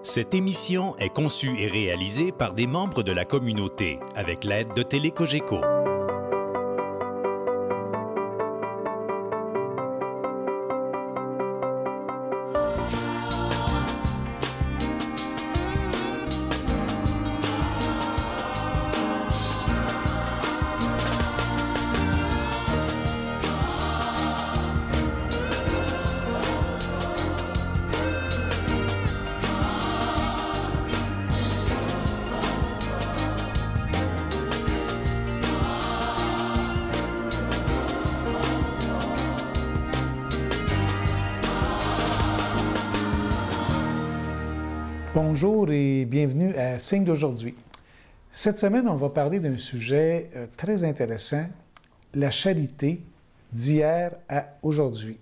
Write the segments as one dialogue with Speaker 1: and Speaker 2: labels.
Speaker 1: Cette émission est conçue et réalisée par des membres de la communauté avec l'aide de Télé-Cogeco.
Speaker 2: Bonjour et bienvenue à Signe d'aujourd'hui. Cette semaine, on va parler d'un sujet très intéressant, la charité d'hier à aujourd'hui.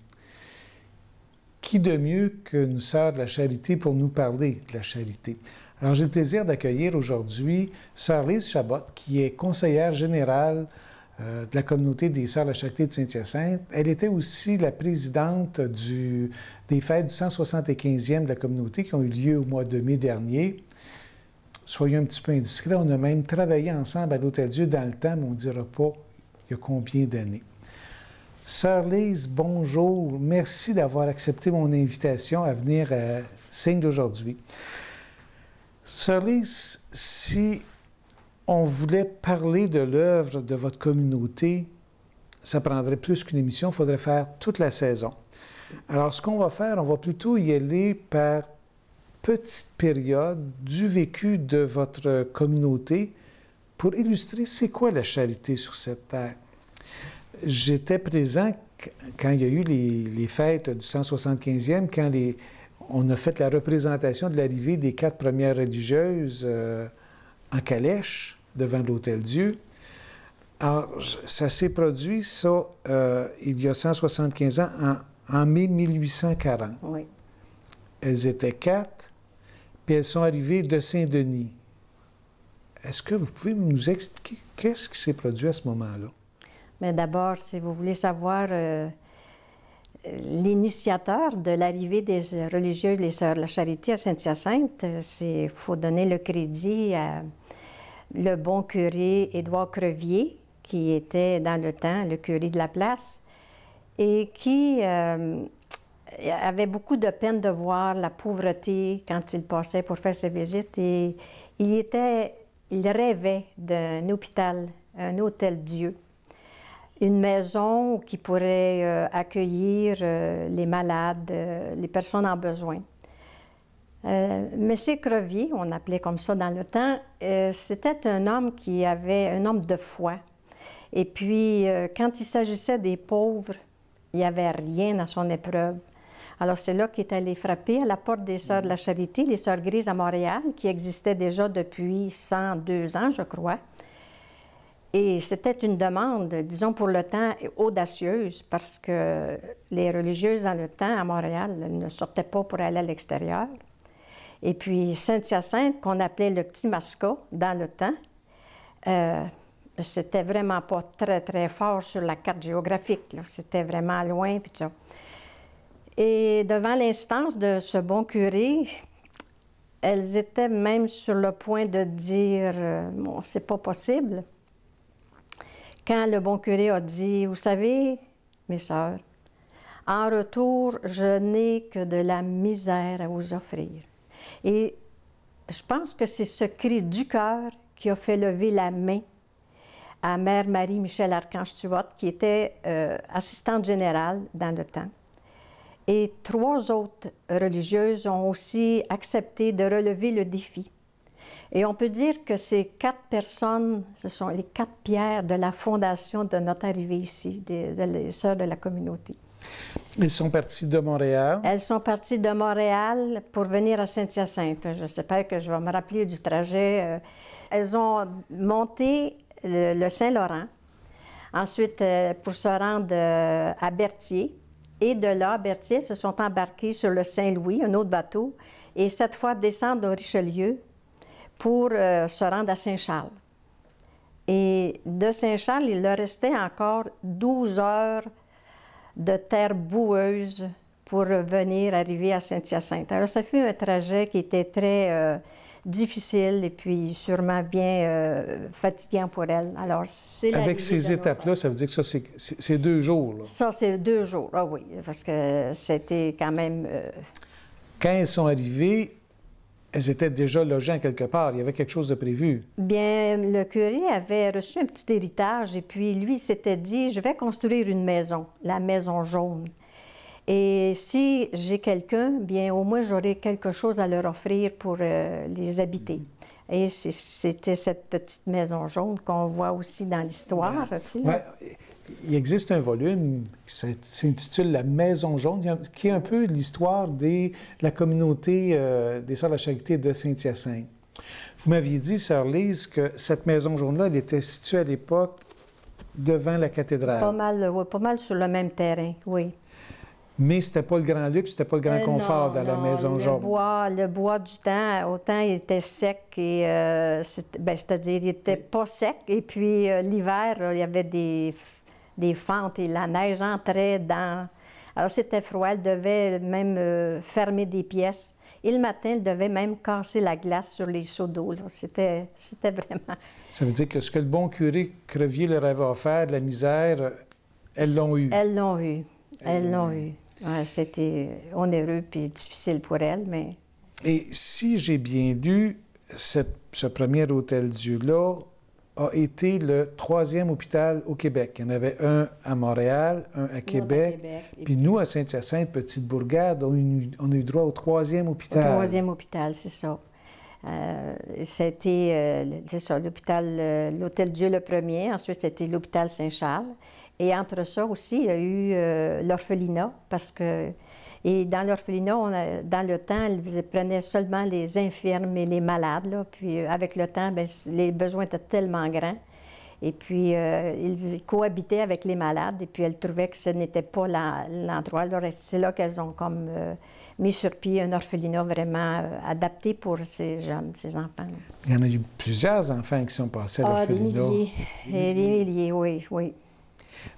Speaker 2: Qui de mieux qu'une sœur de la charité pour nous parler de la charité? Alors, j'ai le plaisir d'accueillir aujourd'hui sœur Lise Chabot, qui est conseillère générale de la communauté des Sœurs de la Charité de Saint-Hyacinthe. Elle était aussi la présidente des fêtes du 175e de la communauté qui ont eu lieu au mois de mai dernier. Soyons un petit peu indiscrets, on a même travaillé ensemble à l'Hôtel-Dieu dans le temps, mais on ne dira pas il y a combien d'années. Sœur Lise, bonjour. Merci d'avoir accepté mon invitation à venir à Signe d'aujourd'hui. Sœur Lise, si on voulait parler de l'œuvre de votre communauté, ça prendrait plus qu'une émission, il faudrait faire toute la saison. Alors, ce qu'on va faire, on va plutôt y aller par petite période du vécu de votre communauté pour illustrer c'est quoi la charité sur cette terre. J'étais présent quand il y a eu les fêtes du 175e, quand on a fait la représentation de l'arrivée des 4 premières religieuses en calèche devant l'Hôtel-Dieu. Alors, ça s'est produit, ça, il y a 175 ans, en mai 1840.
Speaker 3: Oui.
Speaker 2: Elles étaient 4, puis elles sont arrivées de Saint-Denis. Est-ce que vous pouvez nous expliquer qu'est-ce qui s'est produit à ce moment-là? Mais
Speaker 3: d'abord, si vous voulez savoir l'initiateur de l'arrivée des religieuses, les Sœurs de la Charité à Saint-Hyacinthe, il faut donner le crédit à le bon curé Édouard Crevier, qui était dans le temps le curé de la place, et qui avait beaucoup de peine de voir la pauvreté quand il passait pour faire ses visites. Et il rêvait d'un hôpital, un hôtel-Dieu, une maison qui pourrait accueillir les malades, les personnes en besoin. Monsieur Crevier, on appelait comme ça dans le temps, c'était un homme qui avait un homme de foi. Et puis, quand il s'agissait des pauvres, il n'y avait rien à son épreuve. Alors, c'est là qu'il est allé frapper à la porte des Sœurs de la Charité, les Sœurs Grises à Montréal, qui existaient déjà depuis 102 ans, je crois. Et c'était une demande, disons pour le temps, audacieuse, parce que les religieuses dans le temps, à Montréal, ne sortaient pas pour aller à l'extérieur. Et puis Saint-Hyacinthe, qu'on appelait le Petit Masca dans le temps, c'était vraiment pas très, très fort sur la carte géographique. C'était vraiment loin, puis tout ça. Et devant l'instance de ce bon curé, elles étaient même sur le point de dire « Bon, c'est pas possible ». Quand le bon curé a dit « Vous savez, mes sœurs, en retour, je n'ai que de la misère à vous offrir. » Et je pense que c'est ce cri du cœur qui a fait lever la main à Mère Marie-Michel Archange-Tuot, qui était assistante générale dans le temps. Et 3 autres religieuses ont aussi accepté de relever le défi. Et on peut dire que ces 4 personnes, ce sont les 4 pierres de la fondation de notre arrivée ici, des Sœurs de la communauté.
Speaker 2: Elles sont parties de Montréal? Elles
Speaker 3: sont parties de Montréal pour venir à Saint-Hyacinthe. J'espère que je vais me rappeler du trajet. Elles ont monté le Saint-Laurent, ensuite pour se rendre à Berthier. Et de là, à Berthier, elles se sont embarquées sur le Saint-Louis, un autre bateau, et cette fois descendre au Richelieu pour se rendre à Saint-Charles. Et de Saint-Charles, il leur restait encore 12 heures de terre boueuse pour venir arriver à Saint-Hyacinthe. Alors, ça fut un trajet qui était très difficile et puis sûrement bien fatigant pour elle. Alors, c'est
Speaker 2: avec ces étapes-là, ça veut dire que ça, c'est 2 jours, là.
Speaker 3: Ça, c'est 2 jours, ah oui, parce que c'était quand même...
Speaker 2: Quand elles sont arrivées, elles étaient déjà logées en quelque part. Il y avait quelque chose de prévu.
Speaker 3: Bien, le curé avait reçu un petit héritage et puis lui s'était dit, je vais construire une maison, la maison jaune. Et si j'ai quelqu'un, bien au moins j'aurai quelque chose à leur offrir pour les habiter. Et c'était cette petite maison jaune qu'on voit aussi dans l'histoire.
Speaker 2: Ouais, il existe un volume qui s'intitule La Maison jaune, qui est un peu l'histoire de la communauté des Sœurs de la Charité de Saint-Hyacinthe. Vous m'aviez dit, Sœur Lise, que cette maison jaune-là, elle était située à l'époque devant la cathédrale.
Speaker 3: Pas mal sur le même terrain, oui.
Speaker 2: Mais c'était pas le grand luxe, c'était pas le grand confort dans la maison jaune.
Speaker 3: Le bois du temps, autant il était sec et c'est-à-dire il était pas sec. Et puis l'hiver, il y avait des fentes et la neige entrait dans. Alors c'était froid, elle devait même fermer des pièces. Et le matin, elle devait même casser la glace sur les seaux d'eau. C'était vraiment. Ça
Speaker 2: veut dire que ce que le bon curé Crevier leur avait offert, de la misère, elles l'ont eu.
Speaker 3: Elles l'ont eu. Elles l'ont eu. Ouais, c'était onéreux puis difficile pour elle, mais...
Speaker 2: Et si j'ai bien lu, ce premier Hôtel-Dieu-là a été le 3e hôpital au Québec. Il y en avait un à Montréal, un à Québec. Puis nous, à Saint-Hyacinthe, petite bourgade, on a eu droit au 3e hôpital.
Speaker 3: Au 3e hôpital, c'est ça. C'était, c'est ça, l'Hôtel-Dieu le premier. Ensuite, c'était l'hôpital Saint-Charles. Et entre ça aussi, il y a eu l'orphelinat, parce que... Et dans l'orphelinat, dans le temps, ils prenaient seulement les infirmes et les malades, là. Puis avec le temps, bien, les besoins étaient tellement grands. Et puis, ils cohabitaient avec les malades, et puis elles trouvaient que ce n'était pas l'endroit. Alors, c'est là qu'elles ont comme mis sur pied un orphelinat vraiment adapté pour ces jeunes, ces enfants.
Speaker 2: Il y en a eu plusieurs enfants qui sont passés à l'orphelinat.
Speaker 3: Des milliers, oui, oui.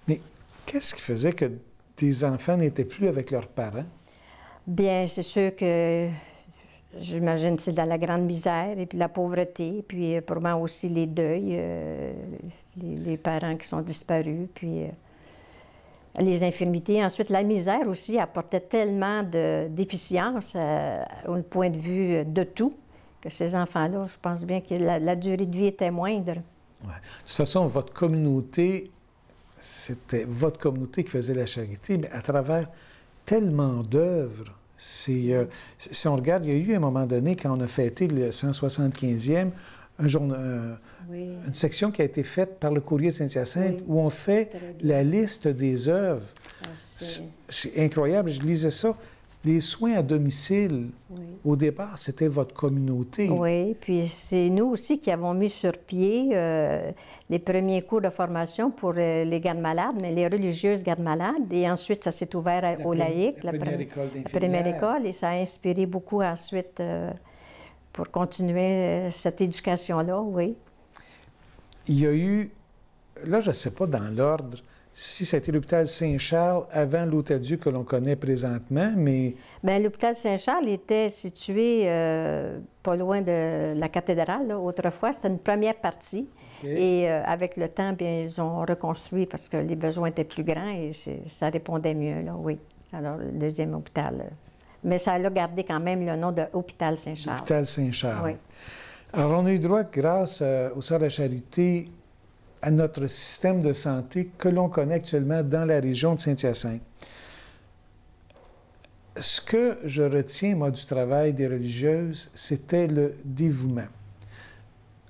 Speaker 2: Mais qu'est-ce qui faisait que des enfants n'étaient plus avec leurs parents?
Speaker 3: Bien, c'est sûr que j'imagine c'est dans la grande misère et puis la pauvreté, puis pour moi aussi les deuils, les parents qui sont disparus, puis les infirmités. Ensuite, la misère aussi apportait tellement de déficience au point de vue de tout, que ces enfants-là, je pense bien que la durée de vie était moindre.
Speaker 2: Ouais. De toute façon, votre communauté... C'était votre communauté qui faisait la charité, mais à travers tellement d'œuvres. Si on regarde, il y a eu un moment donné, quand on a fêté le 175e, une section qui a été faite par le Courrier de Saint-Hyacinthe, où on fait la liste des œuvres. C'est incroyable, je lisais ça. Les soins à domicile, au départ, c'était votre communauté.
Speaker 3: Oui, puis c'est nous aussi qui avons mis sur pied les premiers cours de formation pour les gardes-malades, mais les religieuses gardes-malades. Et ensuite, ça s'est ouvert aux laïcs, la première école, et ça a inspiré beaucoup ensuite pour continuer cette éducation-là, oui.
Speaker 2: Il y a eu, là, je ne sais pas dans l'ordre, si c'était l'hôpital Saint-Charles avant l'Hôtel-Dieu que l'on connaît présentement, mais...
Speaker 3: Bien, l'hôpital Saint-Charles était situé pas loin de la cathédrale, là. Autrefois. C'était une première partie. Okay. Et avec le temps, bien, ils ont reconstruit parce que les besoins étaient plus grands et ça répondait mieux, là, oui. Alors, le deuxième hôpital. Mais ça a gardé quand même le nom de Hôpital Saint-Charles.
Speaker 2: Hôpital Saint-Charles.
Speaker 3: Oui.
Speaker 2: Alors, on a eu droit, grâce aux Sœurs de la Charité, à notre système de santé que l'on connaît actuellement dans la région de Saint-Hyacinthe. Ce que je retiens, moi, du travail des religieuses, c'était le dévouement.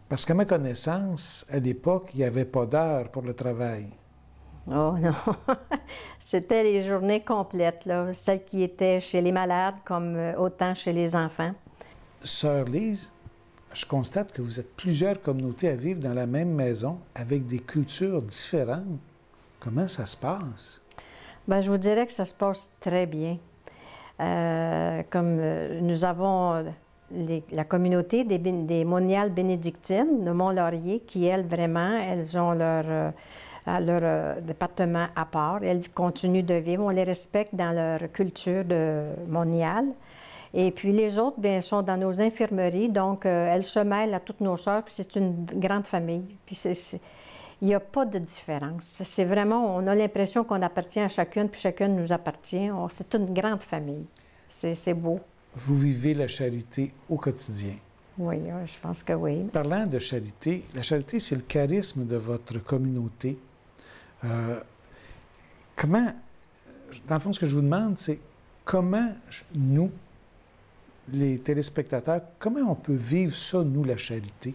Speaker 2: Parce qu'à ma connaissance, à l'époque, il n'y avait pas d'heure pour le travail.
Speaker 3: Oh non! C'était les journées complètes, là, celles qui étaient chez les malades comme autant chez les enfants.
Speaker 2: Sœur Lise, je constate que vous êtes plusieurs communautés à vivre dans la même maison avec des cultures différentes. Comment ça se passe?
Speaker 3: Bien, je vous dirais que ça se passe très bien. Comme nous avons la communauté des moniales bénédictines de Mont-Laurier qui, elles, vraiment, elles ont à leur département à part. Elles continuent de vivre. On les respecte dans leur culture moniale. Et puis les autres, bien, sont dans nos infirmeries. Donc, elles se mêlent à toutes nos sœurs. Puis c'est une grande famille. Puis il n'y a pas de différence. C'est vraiment, on a l'impression qu'on appartient à chacune, puis chacune nous appartient. C'est une grande famille. C'est beau.
Speaker 2: Vous vivez la charité au quotidien.
Speaker 3: Oui, je pense que oui.
Speaker 2: Parlant de charité, la charité, c'est le charisme de votre communauté. Comment, dans le fond, ce que je vous demande, c'est comment nous, les téléspectateurs, comment on peut vivre ça, nous, la charité?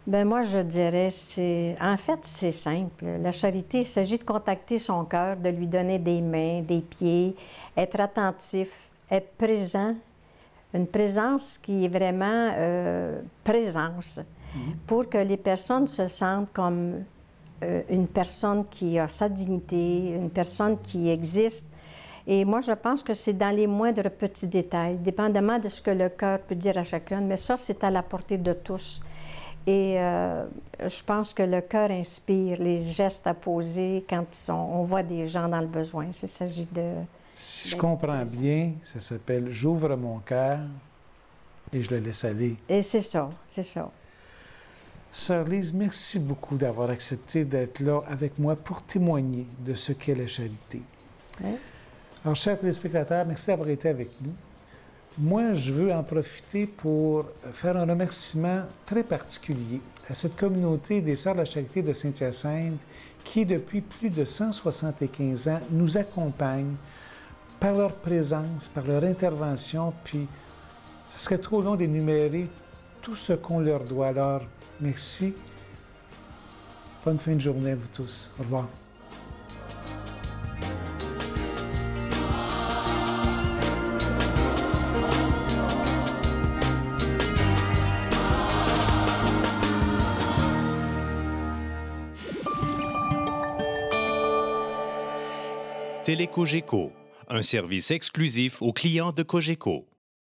Speaker 3: Bien, moi, je dirais, en fait, c'est simple. La charité, il s'agit de contacter son cœur, de lui donner des mains, des pieds, être attentif, être présent. Une présence qui est vraiment présence, pour que les personnes se sentent comme une personne qui a sa dignité, une personne qui existe. Et moi, je pense que c'est dans les moindres petits détails, dépendamment de ce que le cœur peut dire à chacun, mais ça, c'est à la portée de tous. Et je pense que le cœur inspire les gestes à poser quand on voit des gens dans le besoin. Il s'agit de...
Speaker 2: Si je comprends bien, ça s'appelle « J'ouvre mon cœur et je le laisse aller ».
Speaker 3: Et c'est ça, c'est ça.
Speaker 2: Sœur Lise, merci beaucoup d'avoir accepté d'être là avec moi pour témoigner de ce qu'est la charité.
Speaker 3: Oui.
Speaker 2: Alors, chers téléspectateurs, merci d'avoir été avec nous. Moi, je veux en profiter pour faire un remerciement très particulier à cette communauté des Sœurs de la Charité de Saint-Hyacinthe qui, depuis plus de 175 ans, nous accompagne par leur présence, par leur intervention, puis ce serait trop long d'énumérer tout ce qu'on leur doit. Alors, merci. Bonne fin de journée à vous tous. Au revoir.
Speaker 1: Télécogeco, un service exclusif aux clients de Cogeco.